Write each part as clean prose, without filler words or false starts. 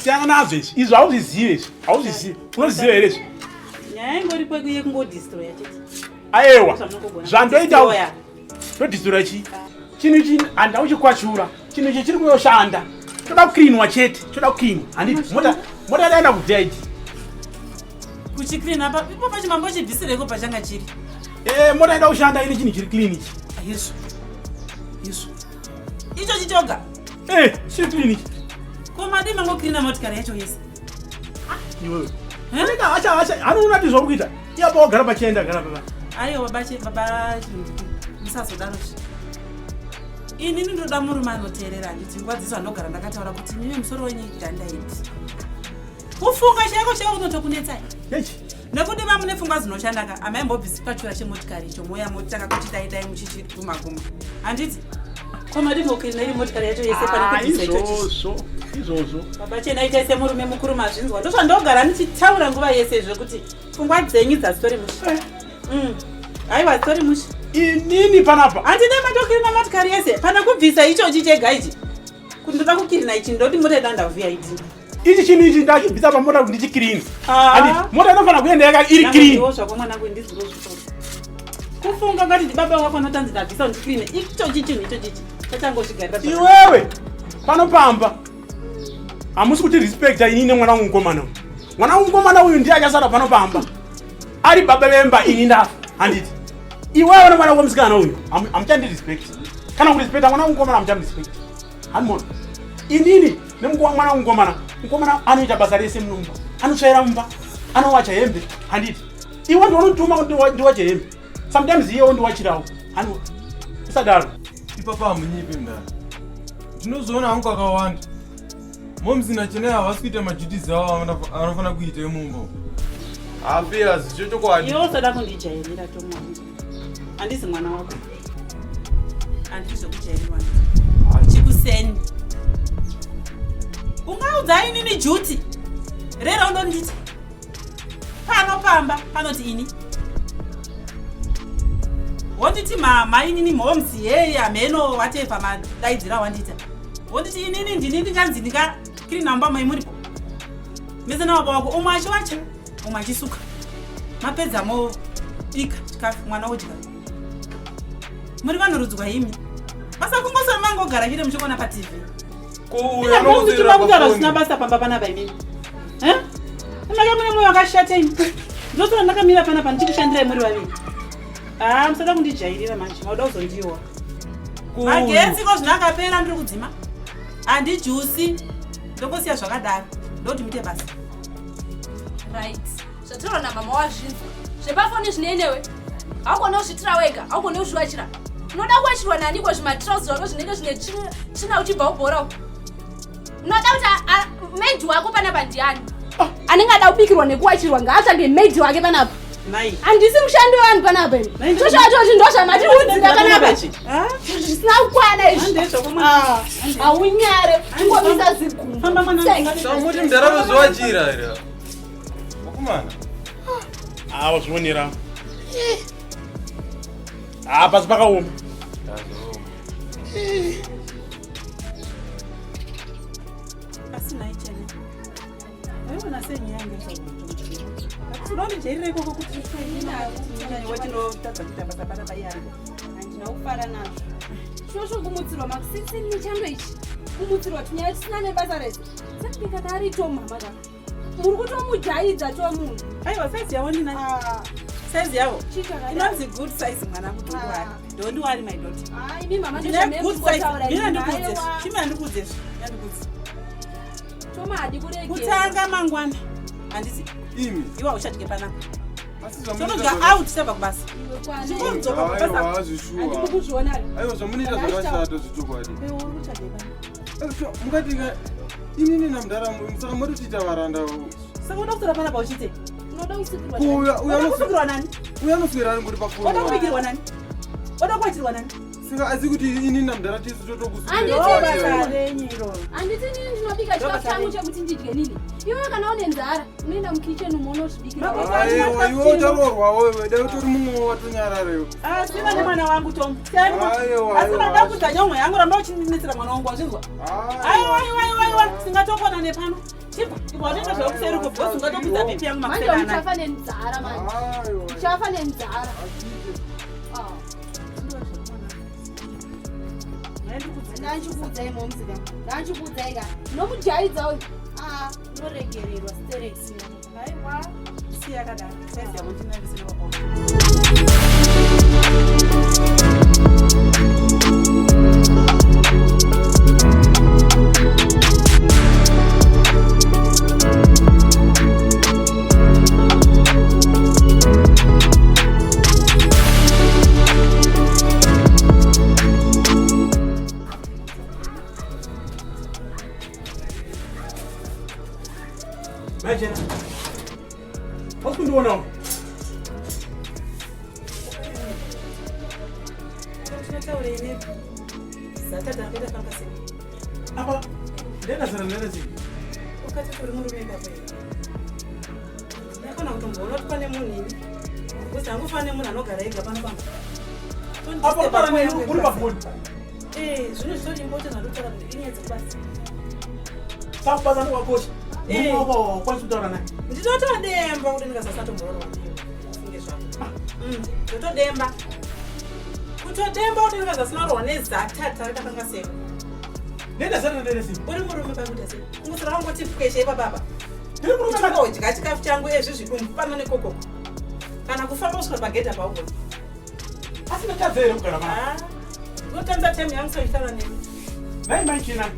Siyanga nazo izi. Izwa awuziziwe izi. Awuziziwe. Unoziziwe here izi. Nyaya ingori kwekuye kungodestroya chete. Ayewa. Zvandoita ndodestroya chi. Chinhu ichi handauchikwachura. Chinhu ichi chiri kuyoshanda. Choda kucleanwa chete. Choda kucleanwa. Handiti mota daenda kudhaya ichi. Kuchiclean apa ipo pachimambo chibvisireko pachanga chiri. Mota daenda kushanda ine chinhu chiri clean ichi. Yesu. Yesu. Icho chichoga. Chiri clean ichi. Koma dima ngokrina motikari yacho yese. Iwewe. Acha anoona zvori kuita. Iyapo ogara pachienda gara baba. Aiwa baba musazodaro. Ini ndoda murume anoteerera nditi ngwadziswa ndogara ndakataura kuti mimi musoro wenyu ndandaiti. Kufunga chako unotokunetsai. Nekuti vamune pfungwa dzinoshandaka amaimbobvisi pachura chemotikari icho moya motanga kuti dai muchichiguma. Handiti koma ndimokrina iri motikari yacho yese pane kubvisa icho. Izvozvo baba chena itaise murume mukuru mazvinzwa ndosvandogara ndichitaura nguva yese zvekuti pfungwa dzenyu dzasitori mushi. Aiwa dzitori mushi. Inini panapa handine matokirina motikari yese pana kubvisa ichochi chega ichi kuti ndoda kukirina ichi ndoti mota idandavhuya iti ichi chinhu ichi ndachibvisa pamota kuti ndichikirina. Handi mota inofana kuenda iri clean. Zvakwangu ndizvurozvitoro kufunga ngati ndibaba wako anotanzi ndabvisa ndikirine ichochi chinhu ichochi tachangozvigarira. Iwewe panopamba hamusi kuti respecta inini mwana wangu mukomana. Mwana wangu mukomana uyu ndiye achasara panopamba. Ari baba vemba ini ndafa. Handiti iwewe nomwana wako musikana uyu hamuchandi respect. Kana kurespecta mwana wangu mukomana hamuchandi respect. Handimona inini nemukuwa mwana wangu mukomana anoita basa rese munomba. Anotsvaira mumba, anowacha hembe. Handiti iwe ndinotuma ndiwache hembe. Sometimes iyewo ndiwachirawo. Handimona usadaro. Ipapa hamunyipi mndani. Ndinozoona hangu akawanda. Momzina chene havasi kuita maduties avo anofana kuita emumba. Apira zichochokwadi. Iwe usada kundijairira tomwangu. Handisi mwana wako. Handizokujairira. Chikuseni. Ungaudza inini juti. Rera undonditi. Panopamba panoti ini. Wonditi mama inini momsi yeye ameno watepa madaidzira wandita. Wonditi inini ndinini kanzi ndika kiri namba mai muripo. Mezana wabo wako umwe achiwacha, umwe achisuka. Mapedza mo ika chikafu mwana wojika. Muri vanorudzwa imi. Basa kungosa mango gara chire muchokona pa TV. Kuuya nozira kugara sina basa pamba pana ba imi. Maka mune moyo wakashata imi. Ndosora ndakamira pana pa ndichikushandira muri vaviri. Musada kundijairira manje, mauda kuzondiwa. Magetsi ko zvinakapera ndiri kudzima. Handi juice ndokosiya zvakadaro ndoti muite basa. Right. Zvatoro na mama wazvinzwa. Zvepafoni zvinenewe. Haukona kuzvitira wega, haukona kuzviwachira. Unoda kuwachirwa nani kwa zvimatrousers zvako zvinenge zvine china uchibva ubhora. Unoda kuti maid wako panapa ndiani? Anenge ada kubikirwa nekuwachirwa ngaatsvage maid wake panapa. Nai. Handisi mushando wangu panapa. Chocho ndosha mati udzira panapa. Zvisina kukwana izvi. Aunyare ungomisa zigumbu. Famba mwana. Samuti mdararo zowachira here. Mukomana. Uzvionera. Pasi pakaoma. Asina ichene. Aiona senyaya ngezvakuto. Unondi jairira ikoko kuti ina wachinotadza kuita basa panapa iyari. Handina kufara nazvo. Shosho kumutsirwa makusisi nechando ichi. Kumutsirwa tunyaya tisina nebasa rese. Sakubika tari Tom mama ka. Muri kutomujaidza munhu. Aiwa size yawo ndina. Size yawo. Inonzi good size mwana mutungu wari. Don't worry my daughter. Imi mama ndine good size. Mina ndikudze. Chima ndikudze. Yandikudze. Toma hadi kureke. Kutanga mangwana. Handisi imi iwa uchatike panapa. Tonoga out saba kubasa. Iwe kwani. Chikonzoka kubasa. Aiwa azvishuwa. Andikukuzviona. Aiwa zvamunoita zvakashata zvichokwadi. Iwe uri kuchadeba. Mukatika inini namudhara saka muri kuchiita varanda. Saka unoda kutora pana pauchite. Unoda kusikirwa. Unoda kusikirwa nani? Uya anoswera ari muri pakuru. Unoda kubikirwa nani? Unoda kuitirwa nani? Saka asi kuti inini namudhara tisi Anditi nini ndinobika chikafu changu chekuti ndidye nini? Iwe kana une nzara unoenda mukicheni umono usibikira. Aiwa iwe utarorwawo wewe dai utori mumwe watonyararewo. Sina ni mwana wangu Tom. Asina ndakuta nyomwe yangu ramba uchinitsira mwana wangu wazvinzwa. Aiwa singatokona nepano. Chipa iboneka zvokuseri kubva singatokudza pipi yangu makusera. Manje uchafa nenzara manje. Uchafa nenzara. Ndachikudzai momzika. Ndachikudzai ka. Nomujaidza uyu. Unoregererwa stereo. Aiwa. Siya kada. Sasa mutina bisina wako. Imagine. What's going on? Apa? Dena sana zi. Ukati kuri murume baba. Yakona kutombona tukane munini. Kusa angufane munhu anogara ega pano pano. Apa para muri pafoni. Zvino zvori imbote ndotora kuti inyedza kubasa. Sapazana wakosha. Wako kwani kutaura naye. Ndinotodemba kuti ndingasasatomboona ndiyo. Funge zvako. Ndotodemba. Kutodemba kuti ndingazasina rowa nezatata rakatanga seko. Nenda sana nenda simu. Uri murume pakuita sei? Ungosara wangoti pweshe baba. Ndiri murume kana udya chikafu changu zvidumbu pano nekoko. Kana kufamba usvika pagedha pauko. Asina tadzere kugara mana. Ngotanza time yangu soitaura nemi. Nai maichena.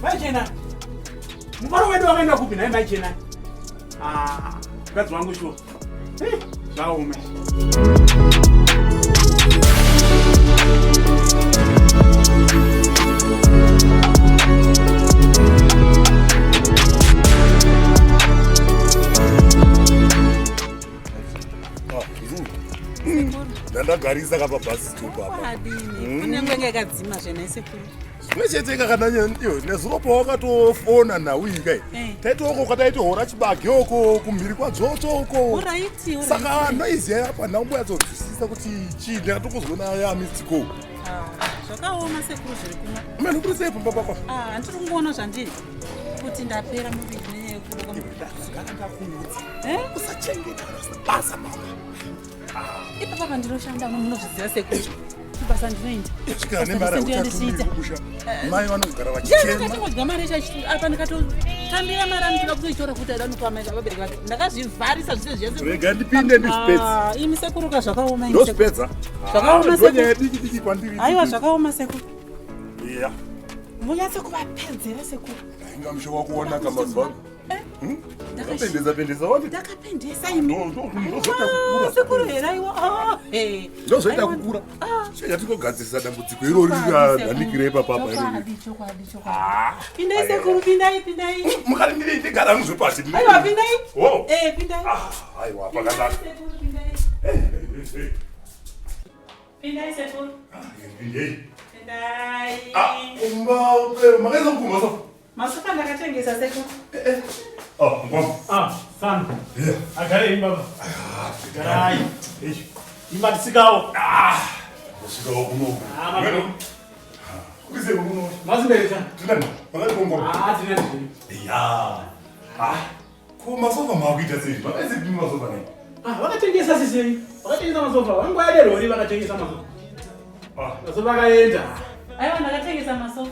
Maichena. Mfano wewe wakaenda kupi na maichena. Kazi wangu sho. Saume. Ndagarisa kapa basi stop hapa. Adini. Kunenge yakadzima zvene sekuru. Mwechete kakana nezopo wakatofona nawika taitoko kataito hora chibage oko kumhiri kwadzotso oko saka noiziya apa ndamboyatsonzwisisa kuti chii ndakatokuzona yamistiko zvakaoma sekuru zviri kumwa mene kuri sei pamba papa handiri kungoona zvandiri kuti ndapera muviri neyekurokandakungudza kusachengeta basa mama ipapapa ndinoshanda munozviziva sekuru basa ndinoenda kusvika nemari uchatumiri kukusha mai vanogara vachichema mari apa ndikatotambira mari anotoda kutoitora kuti adanopama vabereki vake ndakazvivharisa zvise zvese rega ndipinde ndizvipedza imi sekuruka zvakaoma ndozvipedza zvakaoma sekuru diki diki kwandiri aiwa zvakaoma sekuru iya munyatse kuvapedzera sekuru inga musho wakuona kamazuva ndakapendeza wani ndakapendesa imi ndozoita kukura sekuru hera iwa ndozoita kukura yatikogadzirisa dambudziko irori radhanikire papapa chokwadi pindai sekuru pindai mukati ndigara muzve pasi aiwa pindai pindai aiwa pakanaka pindai sekuru pindai makaisa muguma so masuka ndakatengesa sekuru sana. Agare imba. Garai. Imba tisikawo. Tisikawo kuno. Mano. Kuze kuno. Mazibeleza. Tinani. Bakati kongo. Tinani. Ya. Ko masofa makuita sei? Bakaise bimi masofa nei. Vakatengesa sisi. Vakatengesa masofa. Wangwaya lori vakatengesa masofa. Masofa kaenda. Aiwa ndakatengesa masofa.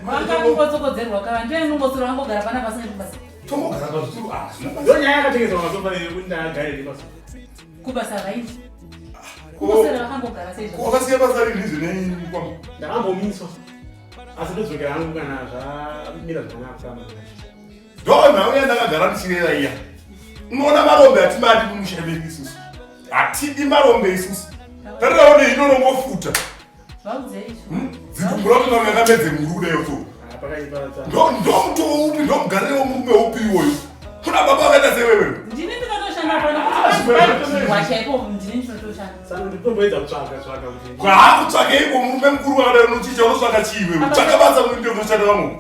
Manga ngotsokodzerwa kava ndiye ngosoro wangogara pana pasina kubasa. Tomogara pazvituru ndonyaya yakatengesa masofa kuti ndagare basa. Kubasa raiti. Ngosoro wakangogara sei. Wakasiya basa riri zvine kwam. Ndakambomiswa. Asi ndodzokera hangu kana zvamira zvakanaka kama. Ndona uya ndakagara ndichirera iya. unoona marombe atimati mumushaveri isusu hatidi marombe isusu tariraone inonomofuta dzikumbura kuti vamwe vakamedze murudeyo so ndomuto upi ndomugariro murume upi iwoyo kuna baba vakaita sewewe ndini ndinotoshanda pana chaipo ndini ndinotoshanda kwakutsvake iko murume mukuru wakadai unochicha unotsvaka chiiwe utsvaka basa kuti ndio unoshanda vamwe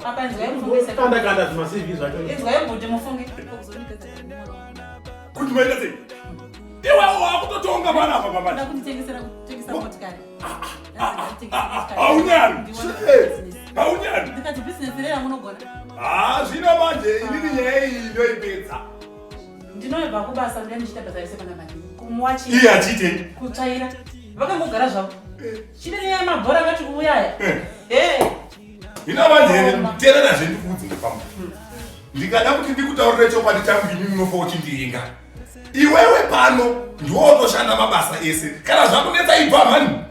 izwaibhuti mufungi kuti maita sei iwewo wakutotonga panapa pamai ndakunditengesa motikari haunyari haunyari ndikati bhizinesi rera munogona zvino manje inini nyaya iyi inoipedza ndinoibva kubasa kuda ndichita basa rese pana mani kumuwachi iye achiitei kutsvaira vakangogara zvavo chine nyaya mabhora vati kuuyaya ino manje terera zvendikudzi ndepamba ndikada kuti ndikutaurire chokwadi changu inini unofa uchindiinga iwewe pano ndiwotoshanda mabasa ese kana zvakunetsa ibva mani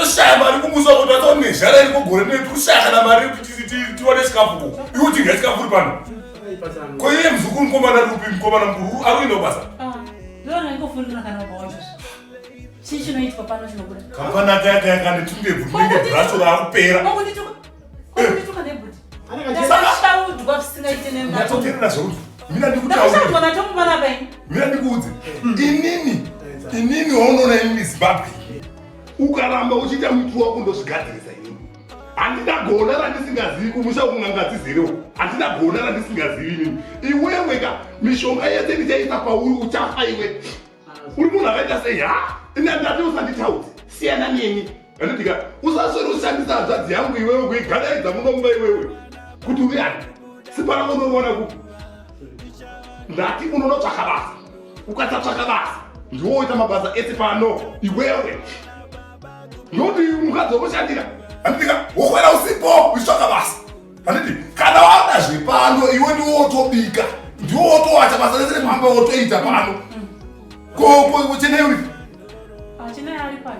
totoshaya mari kumusa kuti atsaone zhara iri kugore nekushaya kana mari kuti tiwane chikafuko iwe utinga chikafu uri pano ko iye muzukuru mukomana rupi mukomana mukuru ari kuenda kubasa ndona ndikofundira kana baba wacho chii chinoitwa pano chinobuda kampanaka yakayakane tundebvu tinenge bhurasho raakupera ndituka nebhuti ndakashaudzwa zvisingaite natoterera zveuti mina ndakashaudzwa natomumana pai mina ndikuudze inini waunoona inini Zimbabwe ukaramba uchiita muiti wako ndozvigadzirisa inini handina gona randisingazivi kumusha kungangadzizerewo handina gona randisingazivi inini iweweka mishonga yese ndichaisa pauri uchafa iwe uri munhu akaita sei ndati usanditaudze siyana neni andidika usaswere ushandisa hanzvadzi yangu iwewe kuigadaidza munomba iwewe kuti uri ani sipana unoona kupi ndati unonotsvaka basa ukatsatsvaka basa ndiwoita mabasa ese pano iwewe noti mukadzi wokushandira andidika wokwera usipo uchitsvaka basa anditi kana wada zvepano iwe ndiwotobika ndiwotowacha basa rese repamba wotoita pano kocheneuri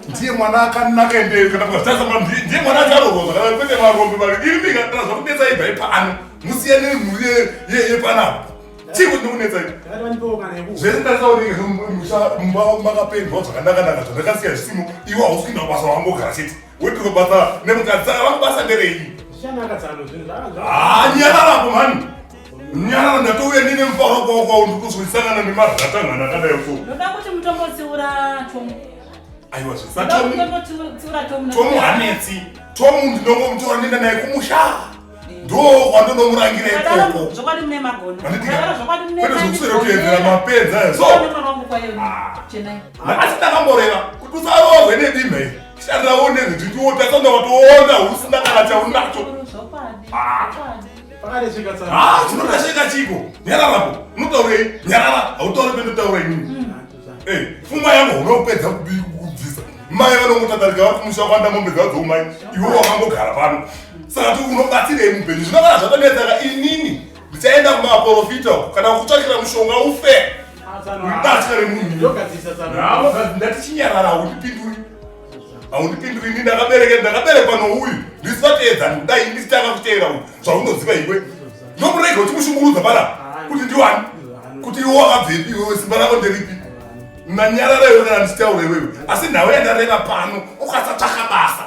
ndiye mwana akanaka endeyo kana kugatasama ndiye mwana acharohwa zvakapete marombe mari iri bika kana zvakudetsa ibva ipano musiyane mhuri yepanapo chii kuti ndikunetsai zvese ndarisauri mumba makapendwa zvakanaka-naka zvandakasiya zvisimo iwe hausi kuinda kubasa wangogara chete wetiri kubasa nemukadzi saka vakubasa nderei nyararapo mani nyarara ndatouya nine mufaro kwako ndikuzosangana nemarhatangana akadai so ndoda kuti mutombotsiura tomu aiwa zvesatomu hanetsi tomu ndinongomutora ndinda naye kumusha ndo kwandonomurangira ikoko zvokwadi mune magono kwete zvokusere kuenzera mapenza so asi ndakamboreva kuti usarohwe nedima iri shandiraone zvititiwotasanda watoona usina kana chaunacho chinondasheka chiko nyararapo unotaurei nyarara hautauri pendotaura inini pfungwa yangu unopedza kubvisa mai vanomutatariga vari kumusha kwanda mombe dzadzo iwe wakangogara pano saka ti unobatsirei mupenyu zvinokana zvatonetsaka inini ndichaenda kumaprofita kana kutsvakira mushonga ufe udatya remunhu ndati chinyarara haundipinduri ini ndakaberekwa nouyu ndisatoedza ndidai ndisitanga kuteera uyu zvaunoziva iwe ndomurega uchimushungurudza pana kuti ndiwani kuti iwe wakabvepi iwewe simba rako nderipi nanyarara iwe kana ndichitaura iwewe asi nhau yandareva pano ukasatsvaka basa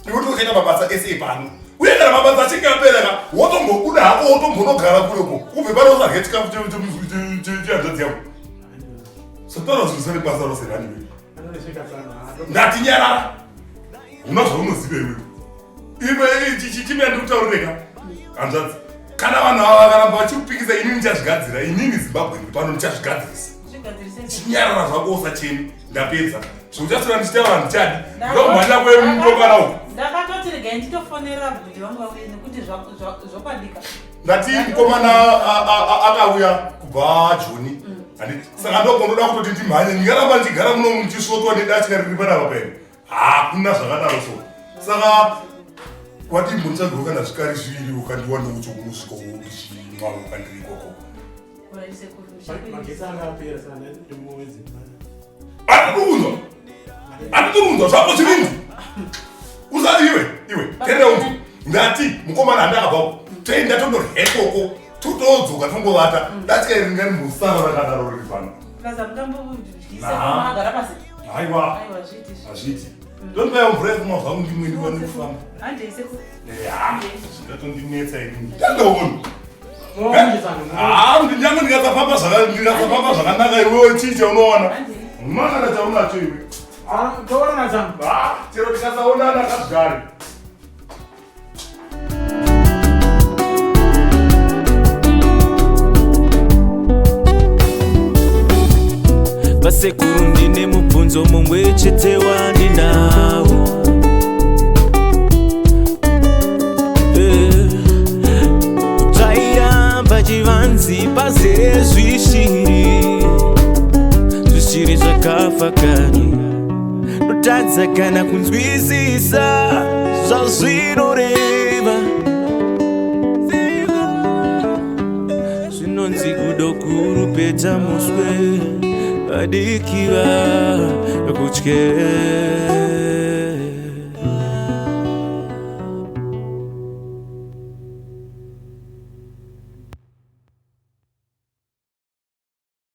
iwe tokuchaita mabasa ese pano uye kana mabasa achinge apereka wotombobuda hako wotombonogara kureko kubve pano usarye chikafu chehanzvadzi yako sotaura zvirisere basa rose raniwe ndati nyarara una zvaunoziva iwewe chimira ndikutaurireka hanzvadzi kana vanhu ava vakaramba vachikupikisa inini ndichazvigadzira inini Zimbabwe pano ndichazvigadzirisa chinyarara zvako usacheni ndapedza zvokuchasora ndichitaura ndichadi ndomhanya kwemutokana uku ndakatoti regai nditofonera bhuti vangu vauye nekuti zvokwadika ndati mukomana akauya kubva joni saka ndokondoda kutoti ndimhanye ndingaramba ndichigara muno muchisvotwa nedachina riri panapa pene hakuna zvakadaro so saka kwati mbonichagiro kana zvikari zviviri ukandiwana ucho unosvika uchimwa ukandiri ikoko handikuunzwa zvako chivindi uza iwe tereunzwa ndati mukomana handakabvako toenda tondorya ikoko todzoka tongobata datikaeringani musara rakadaro riri pano haiwa hazviti tondibayo mvura yekumwa zvangu ndimwe ndiwane kufamba zvingatondinetsa irini tandaona ndinyange ndingatsafamba zvakanaka iwewe chicha unoona makana chaunacho iwe chero tikasaonana kazvigare vasekuru ndine mubvunzo mumwe chete wandinawo tairamba chivanzi pazere zvishiri zvakafa kani notadza kana kunzwisisa zvazvinoreva zvinonzi kudokurupeta muswe adikiva kutyera